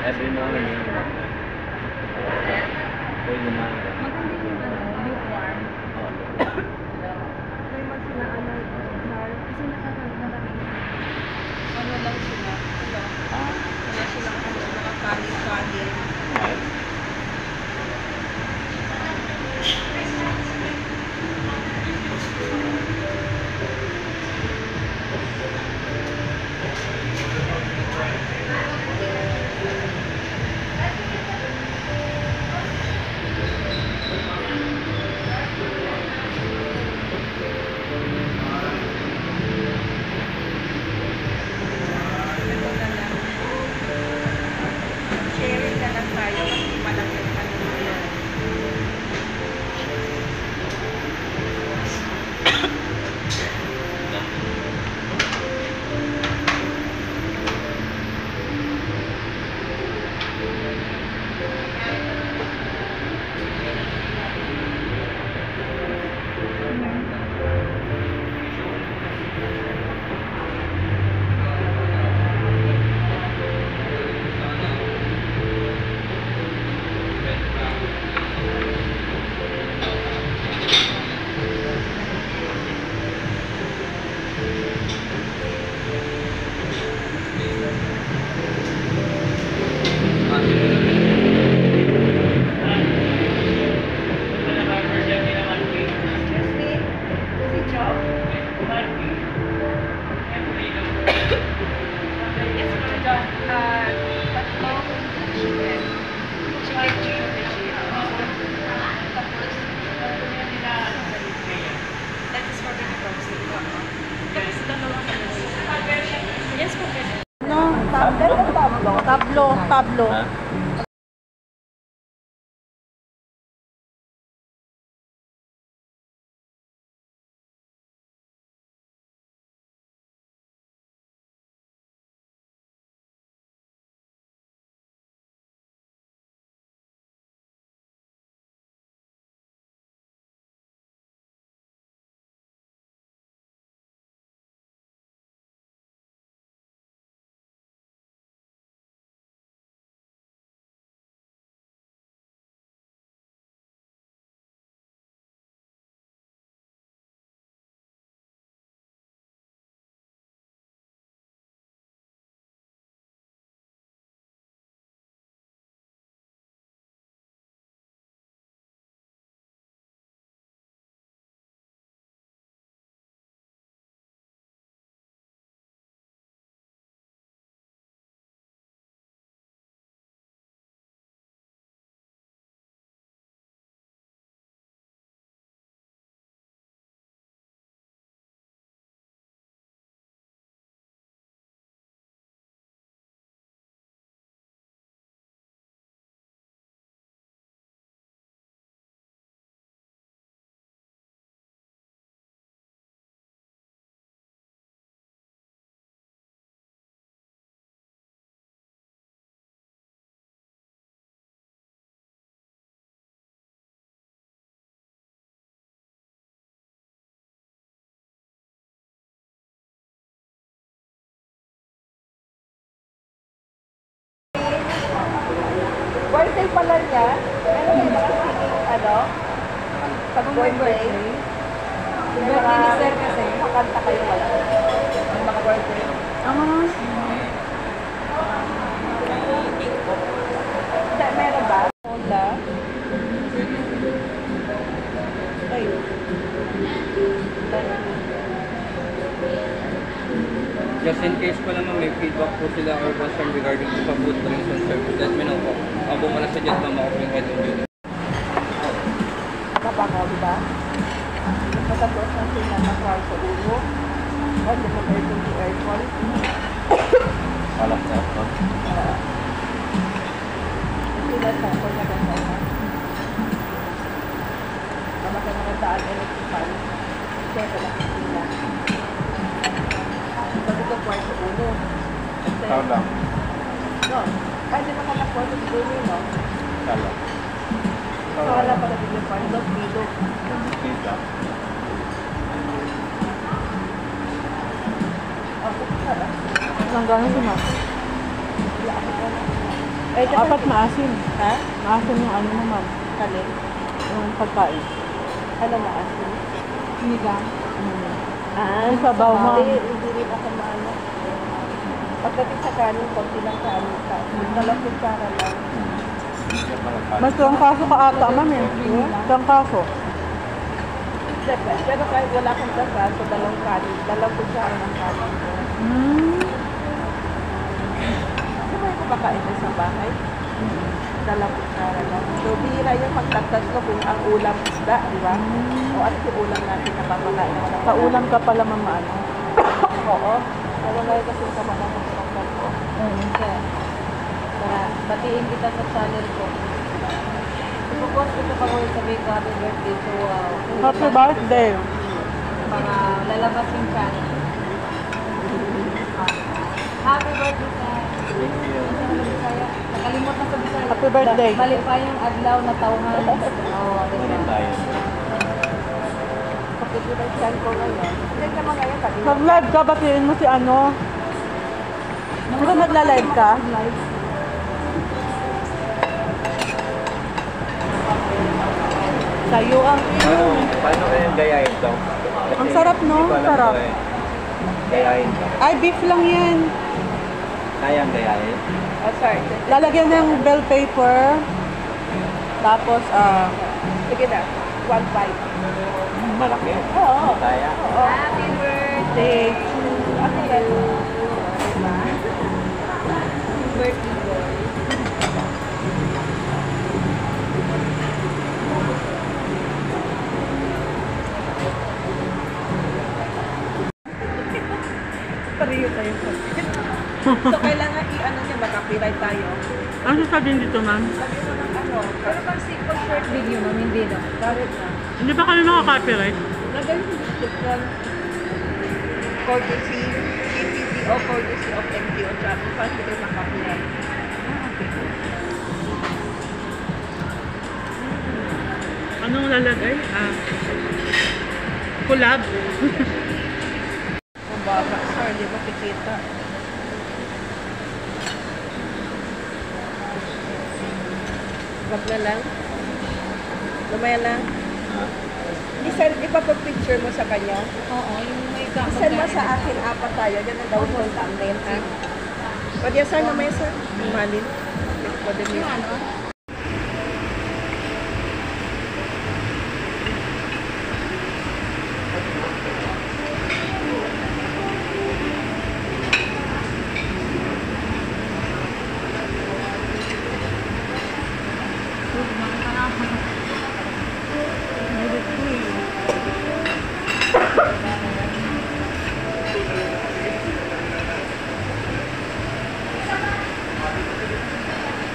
Every morning yun. Pwede na. Maganda yung lukewarm. Oo. May mag sila kasi nakakagaling. Ano lang sila? Wala silang nakakalit-kalit. Sharing na lang tayo kasi malaki ang ano yun. Tablo. Ha? Birthday pala niya. Meron yung mga singing, pag birthday. Birthday ni Sir kasi. Makanta kayo wala. Ang mga birthday. Meron ba? Honda. Kayo. Just in case po naman may feedback po sila or concern regarding sa food drinks and service, let me know po. Ako muna sa dyan, mama ko yung head of unit. Napakaw, diba? Matapos ng sinanakral sa ulo. At yung emergency air quality. Alam na ako. Sila sa ako na ganda na. Kapag ka nakandaan electrical, kaya lang sila. Pag ito kwarto ulo. Tao lang. No. Kahit di naman kwarto ulo, no? Tala. Wala pala din yung kwarto. Bilog. Kita. Hanggang naman. Wala ako. Eh, kasi- Apat maasim. Ha? Maasim yung ano mo, ma'am. Kalin? Yung pagkain. Ano maasin? Sinigang. Ah, Yung sabaw, ma'am. Hindi rin ako maano. Pagdating sa kanin, konti lang kanin ka. Dalawang kutsara lang. Mas trangkaso ka ata, ma'am eh. Trangkaso. Pero kahit wala kang dasa, so dalawang kutsara ng kanin. Mm. Ano ba yung kumakain na sa bahay? Dalawang kutsara lang. So, bihira yung pagtatas ko kung ang ulam isda, di ba? O ano yung ulam natin na papakain mo ng Sa ulam ka pala, ma'am, ano. Oo. Pero ngayon kasi sa mga pagtatas ko. Para batiin kita sa channel ko. Ipopost ko pa ngayon sabi ko happy birthday to Happy birthday. mga lalabas yung channel. Happy birthday sa Bisaya. Nakalimot na sa Bisaya. Happy birthday. Balik pa yung adlaw na tauhan. Oo, diba? Pagkikipagsan ko ngayon. Hindi naman ngayon pati. Nag-live ka, batiin mo si ano. Di ba nagla-live ka? Sayo ang Paano kayang gayahin to? Ang sarap, no? Hindi ko alam Sarap. to eh. Gayahin to. Ay, beef lang yan. Kayang gayahin? Oh, sorry. Lalagyan ng bell paper. Tapos, Sige na. 1 bite. Malaki. Oo. Kaya. Oo. Happy birthday! Ako yan. Birthday boy. Pareho tayo. So, kailangan i-ano niya, mag-copyright tayo. ano sasabihin dito, ma'am? Sabi mo ng ano, Pero pag simple short video no, hindi na. bakit na? Hindi ba kayo nakaka-copyright? Lagay yung description. Courtesy, CPTO, courtesy of MTO Travel. Paano ito mag-copyright? Anong lalagay? Collab? Ang baba, sir, di mo kikita. Wag na lang. Lumaya lang. Ipapag-picture mo sa kanya. Oo, yung may Send mo sa akin, apat tayo. Yan ang daw yung thumbnail, ha? Pwede yan, sir, namaya, sir. Malin. Pwede mo. Yung ano?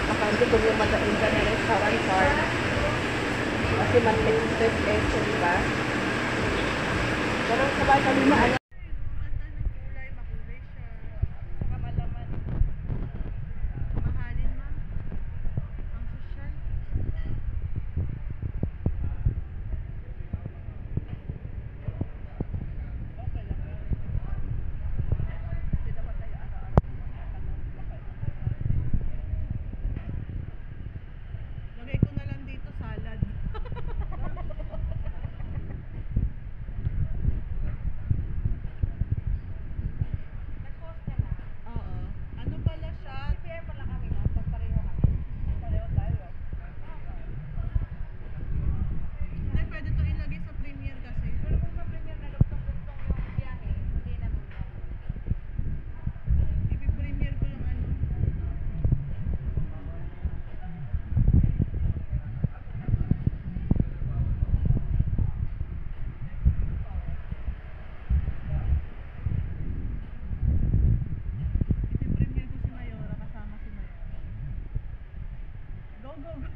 Baka hindi ko yung madain ka na restaurant card. Kasi man-express peso, di ba? Pero sabay kami maano. Lagay ko na lang dito salad. Oo. Ano pala siya? Hindi, pwede to ilagay sa premiere kasi. Ipi-premiere ko yung ano. Ipi-premiere ko si Mayora kasama si Mayora. Go, go, go.